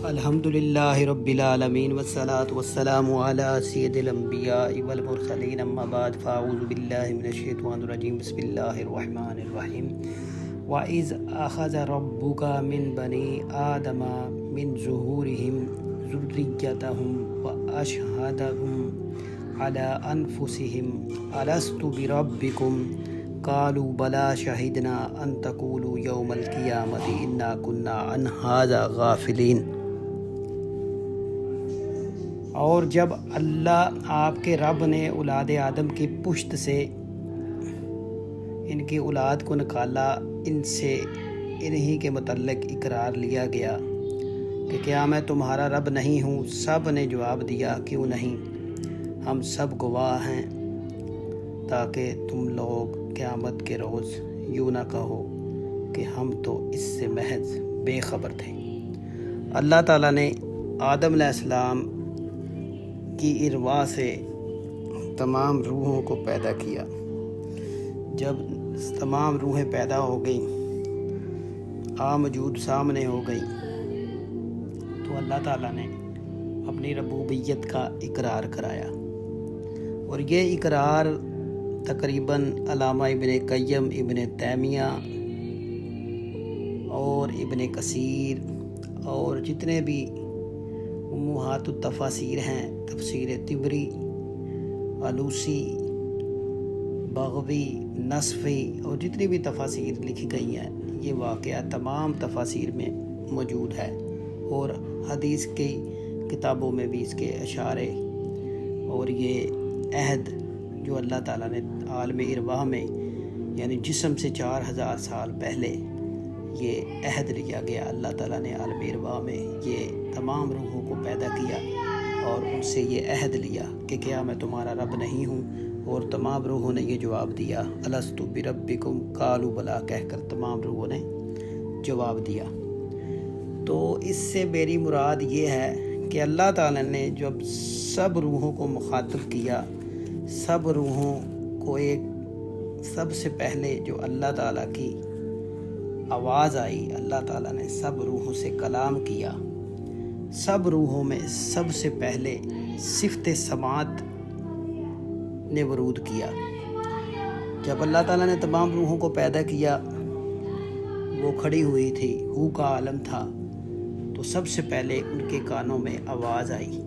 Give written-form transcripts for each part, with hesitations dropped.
الحمدللہ رب العالمین والصلاة والسلام علی سید الانبیاء والمرسلین اما بعد فاعوذ باللہ من الشیطان الرجیم بسم اللہ الرحمن الرحیم وَإِذْ أَخَذَ رَبُّكَ مِنْ بَنِي آدَمَ مِنْ ظُهُورِهِمْ ذُرِّيَّتَهُمْ وَأَشْهَدَهُمْ عَلَىٰ أَنفُسِهِمْ أَلَسْتُ بِرَبِّكُمْ قالوا بلا شہدنا ان تقولوا یوم القیامت انا کنا عن ھذا غافلین۔ اور جب اللہ آپ کے رب نے اولاد آدم کی پشت سے ان کی اولاد کو نکالا، ان سے انہی کے متعلق اقرار لیا گیا کہ کیا میں تمہارا رب نہیں ہوں؟ سب نے جواب دیا کیوں نہیں، ہم سب گواہ ہیں، تاکہ تم لوگ قیامت کے روز یوں نہ کہو کہ ہم تو اس سے محض بے خبر تھے۔ اللہ تعالیٰ نے آدم علیہ السلام کی ارواح سے تمام روحوں کو پیدا کیا۔ جب تمام روحیں پیدا ہو گئیں، موجود سامنے ہو گئیں، تو اللہ تعالیٰ نے اپنی ربوبیت کا اقرار کرایا، اور یہ اقرار تقریباً علامہ ابن قیم، ابن تیمیہ اور ابن کثیر اور جتنے بھی امہات التفاسیر ہیں، تفسیر طبری، علوسی، بغوی، نصفی اور جتنی بھی تفاسیر لکھی گئی ہیں، یہ واقعہ تمام تفاسیر میں موجود ہے، اور حدیث کی کتابوں میں بھی اس کے اشارے اور یہ عہد جو اللہ تعالیٰ نے عالم ارواح میں یعنی جسم سے 4000 سال پہلے یہ عہد لیا گیا۔ اللہ تعالیٰ نے عالم ارواح میں یہ تمام روحوں کو پیدا کیا اور ان سے یہ عہد لیا کہ کیا میں تمہارا رب نہیں ہوں؟ اور تمام روحوں نے یہ جواب دیا الستو بربکم قالوا بلا کہہ کر تمام روحوں نے جواب دیا۔ تو اس سے میری مراد یہ ہے کہ اللہ تعالیٰ نے جب سب روحوں کو مخاطب کیا، سب روحوں کو ایک سب سے پہلے جو اللہ تعالیٰ کی آواز آئی، اللہ تعالیٰ نے سب روحوں سے کلام کیا۔ سب روحوں میں سب سے پہلے صفت سماعت نے ورود کیا۔ جب اللہ تعالیٰ نے تمام روحوں کو پیدا کیا، وہ کھڑی ہوئی تھی، ہو کا عالم تھا، تو سب سے پہلے ان کے کانوں میں آواز آئی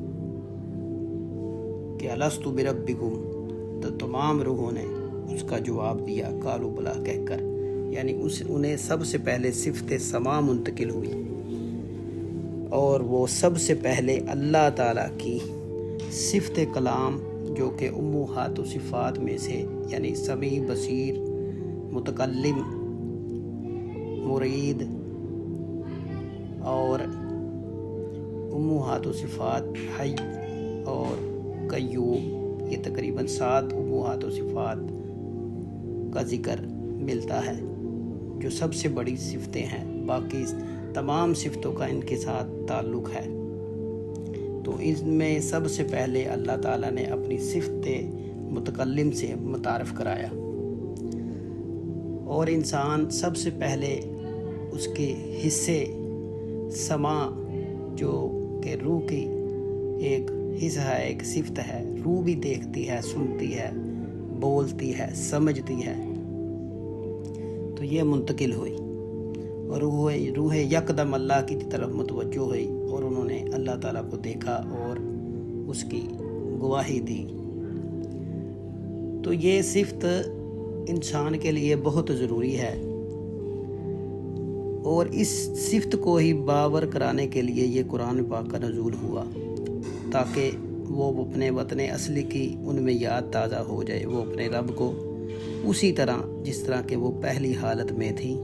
کہ الستو بربکم، تو تمام روحوں نے اس کا جواب دیا قالوا بلا کہہ کر، یعنی انہیں سب سے پہلے صفت سماع منتقل ہوئی، اور وہ سب سے پہلے اللہ تعالیٰ کی صفت کلام جو کہ امہات و صفات میں سے یعنی سمیع، بصیر، متکلم، مرید اور امہات و صفات حی اور قیوم، یہ تقریباً 7 امہات و صفات کا ذکر ملتا ہے جو سب سے بڑی صفتیں ہیں، باقی تمام صفتوں کا ان کے ساتھ تعلق ہے۔ تو اس میں سب سے پہلے اللہ تعالیٰ نے اپنی صفت متکلم سے متعارف کرایا، اور انسان سب سے پہلے اس کے حصے سماع جو کہ روح کی ایک حصہ ہے، ایک صفت ہے، روح بھی دیکھتی ہے، سنتی ہے، بولتی ہے، سمجھتی ہے، تو یہ منتقل ہوئی، اور روح یکدم اللہ کی طرف متوجہ ہوئی، اور انہوں نے اللہ تعالیٰ کو دیکھا اور اس کی گواہی دی۔ تو یہ صفت انسان کے لیے بہت ضروری ہے، اور اس صفت کو ہی باور کرانے کے لیے یہ قرآن پاک کا نزول ہوا، تاکہ وہ اپنے وطن اصلی کی ان میں یاد تازہ ہو جائے، وہ اپنے رب کو اسی طرح جس طرح کہ وہ پہلی حالت میں تھی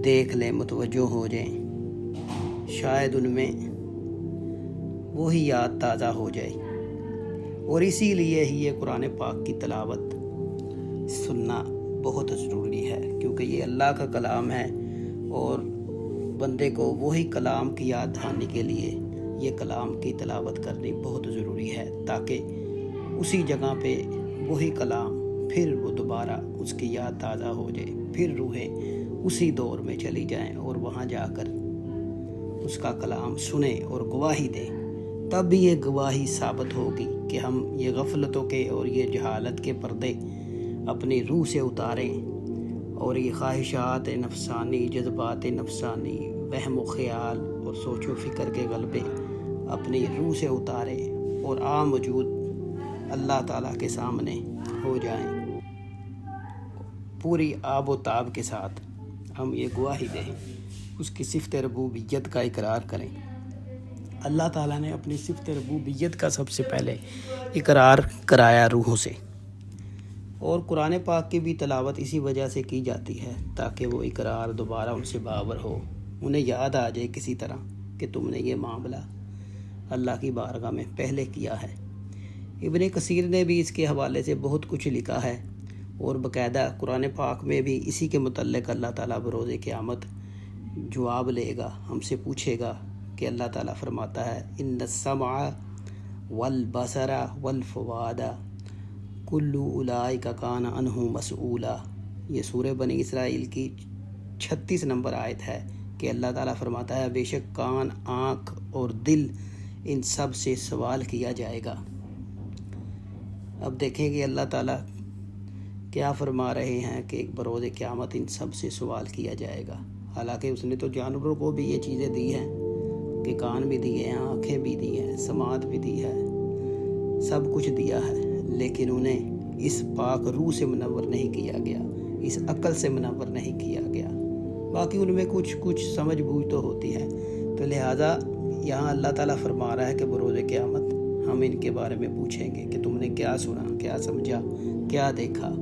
دیکھ لیں، متوجہ ہو جائیں، شاید ان میں وہی یاد تازہ ہو جائے۔ اور اسی لیے ہی یہ قرآن پاک کی تلاوت سننا بہت ضروری ہے، کیونکہ یہ اللہ کا کلام ہے، اور بندے کو وہی کلام کی یاد دہانی کے لیے یہ کلام کی تلاوت کرنی بہت ضروری ہے، تاکہ اسی جگہ پہ وہی کلام پھر وہ دوبارہ اس کی یاد تازہ ہو جائے، پھر روحیں اسی دور میں چلی جائیں اور وہاں جا کر اس کا کلام سنیں اور گواہی دیں، تب بھی یہ گواہی ثابت ہوگی کہ ہم یہ غفلتوں کے اور یہ جہالت کے پردے اپنی روح سے اتاریں اور یہ خواہشات نفسانی، جذبات نفسانی، وہم و خیال اور سوچ و فکر کے غلبے اپنی روح سے اتاریں اور عام وجود اللہ تعالیٰ کے سامنے ہو جائیں۔ پوری آب و تاب کے ساتھ ہم یہ گواہی دیں، اس کی صفت ربوبیت کا اقرار کریں۔ اللہ تعالیٰ نے اپنی صفت ربوبیت کا سب سے پہلے اقرار کرایا روحوں سے، اور قرآن پاک کی بھی تلاوت اسی وجہ سے کی جاتی ہے تاکہ وہ اقرار دوبارہ ان سے باور ہو، انہیں یاد آ جائے کسی طرح کہ تم نے یہ معاملہ اللہ کی بارگاہ میں پہلے کیا ہے۔ ابن کثیر نے بھی اس کے حوالے سے بہت کچھ لکھا ہے، اور باقاعدہ قرآن پاک میں بھی اسی کے متعلق اللہ تعالیٰ بروز قیامت جواب لے گا، ہم سے پوچھے گا کہ اللہ تعالیٰ فرماتا ہے ان السمع والبصر والفؤاد کل اولئک کان عنہ مسئولا۔ یہ سورہ بنی اسرائیل کی 36 نمبر آیت ہے کہ اللہ تعالیٰ فرماتا ہے بے شک کان، آنکھ اور دل ان سب سے سوال کیا جائے گا۔ اب دیکھیں کہ اللہ تعالیٰ کیا فرما رہے ہیں کہ ایک بروز قیامت ان سب سے سوال کیا جائے گا، حالانکہ اس نے تو جانوروں کو بھی یہ چیزیں دی ہیں کہ کان بھی دیے ہیں، آنکھیں بھی دی ہیں، سماعت بھی دی ہے، سب کچھ دیا ہے، لیکن انہیں اس پاک روح سے منور نہیں کیا گیا، اس عقل سے منور نہیں کیا گیا۔ باقی ان میں کچھ سمجھ بوجھ تو ہوتی ہے، تو لہٰذا یہاں اللہ تعالیٰ فرما رہا ہے کہ بروز قیامت ہم ان کے بارے میں پوچھیں گے کہ تم نے کیا سنا، کیا سمجھا، کیا دیکھا،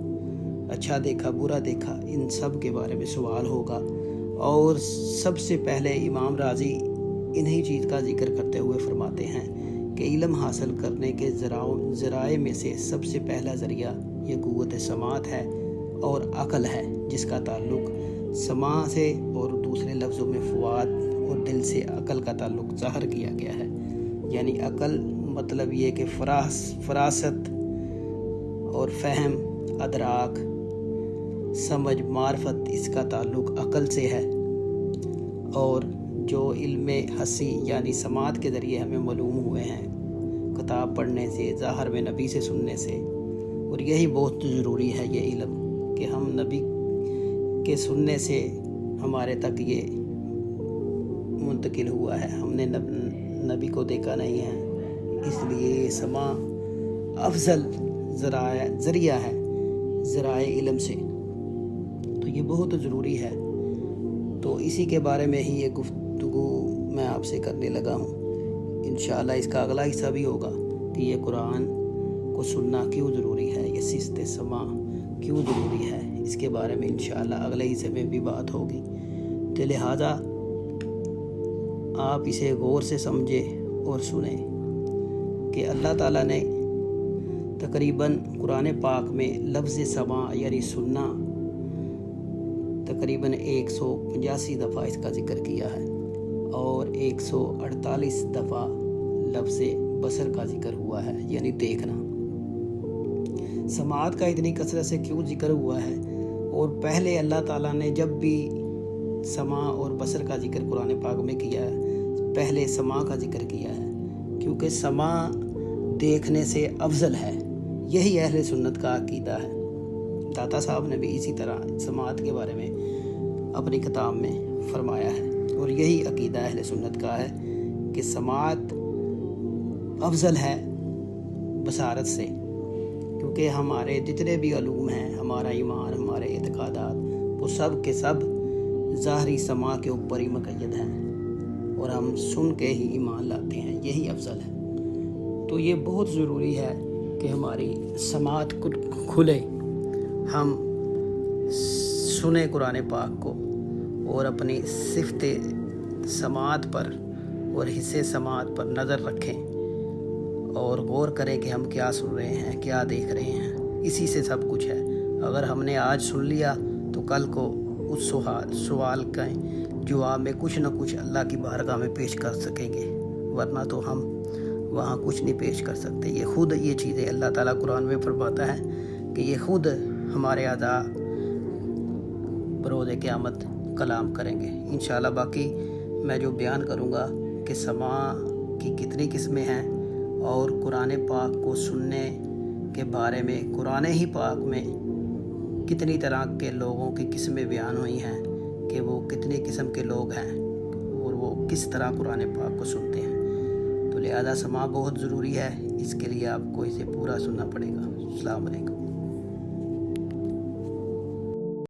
اچھا دیکھا، برا دیکھا، ان سب کے بارے میں سوال ہوگا۔ اور سب سے پہلے امام راضی انہی چیز کا ذکر کرتے ہوئے فرماتے ہیں کہ علم حاصل کرنے کے ذرائع میں سے سب سے پہلا ذریعہ یہ قوت سماعت ہے اور عقل ہے، جس کا تعلق سماع سے، اور دوسرے لفظوں میں فؤاد اور دل سے عقل کا تعلق ظاہر کیا گیا ہے۔ یعنی عقل مطلب یہ کہ فراست اور فہم، ادراک، سمجھ، معرفت، اس کا تعلق عقل سے ہے، اور جو علم حسی یعنی سماعت کے ذریعے ہمیں معلوم ہوئے ہیں کتاب پڑھنے سے، ظاہر میں نبی سے سننے سے، اور یہی بہت ضروری ہے یہ علم کہ ہم نبی کے سننے سے ہمارے تک یہ منتقل ہوا ہے، ہم نے نبی کو دیکھا نہیں ہے، اس لیے سماع افضل ذریعہ ہے ذرائع علم سے، تو یہ بہت ضروری ہے۔ تو اسی کے بارے میں ہی یہ گفتگو میں آپ سے کرنے لگا ہوں۔ انشاءاللہ اس کا اگلا حصہ بھی ہوگا کہ یہ قرآن کو سننا کیوں ضروری ہے، یہ صفت سماع کیوں ضروری ہے، اس کے بارے میں انشاءاللہ اگلے حصے میں بھی بات ہوگی۔ تو لہٰذا آپ اسے غور سے سمجھیں اور سنیں کہ اللہ تعالیٰ نے تقریباً قرآن پاک میں لفظ سماع یعنی سننا تقریباً 185 دفعہ اس کا ذکر کیا ہے، اور 148 دفعہ لفظ بصر کا ذکر ہوا ہے یعنی دیکھنا۔ سماعت کا اتنی کثرت سے کیوں ذکر ہوا ہے، اور پہلے اللہ تعالیٰ نے جب بھی سماع اور بصر کا ذکر قرآن پاک میں کیا ہے، پہلے سماع کا ذکر کیا ہے، کیونکہ سماع دیکھنے سے افضل ہے، یہی اہل سنت کا عقیدہ ہے۔ داتا صاحب نے بھی اسی طرح سماعت کے بارے میں اپنی کتاب میں فرمایا ہے، اور یہی عقیدہ اہل سنت کا ہے کہ سماعت افضل ہے بصارت سے، کیونکہ ہمارے جتنے بھی علوم ہیں، ہمارا ایمان، ہمارے اعتقادات، وہ سب کے سب ظاہری سماع کے اوپر ہی مقید ہیں، اور ہم سن کے ہی ایمان لاتے ہیں، یہی افضل ہے۔ تو یہ بہت ضروری ہے کہ ہماری سماعت کھلے، ہم سنیں قرآن پاک کو، اور اپنی صفت سماعت پر اور حصے سماعت پر نظر رکھیں، اور غور کریں کہ ہم کیا سن رہے ہیں، کیا دیکھ رہے ہیں، اسی سے سب کچھ ہے۔ اگر ہم نے آج سن لیا تو کل کو اس سوال کا جواب میں کچھ نہ کچھ اللہ کی بارگاہ میں پیش کر سکیں گے، ورنہ تو ہم وہاں کچھ نہیں پیش کر سکتے۔ یہ خود یہ چیزیں اللہ تعالیٰ قرآن میں فرماتا ہے کہ یہ خود ہمارے اعضاء بروز قیامت کلام کریں گے۔ انشاءاللہ باقی میں جو بیان کروں گا کہ سماع کی کتنی قسمیں ہیں اور قرآن پاک کو سننے کے بارے میں قرآن ہی پاک میں کتنی طرح کے لوگوں کی قسمیں بیان ہوئی ہیں کہ وہ کتنی قسم کے لوگ ہیں اور وہ کس طرح قرآن پاک کو سنتے ہیں۔ تو لہذا سماع بہت ضروری ہے، اس کے لیے آپ کو اسے پورا سننا پڑے گا۔ السلام علیکم۔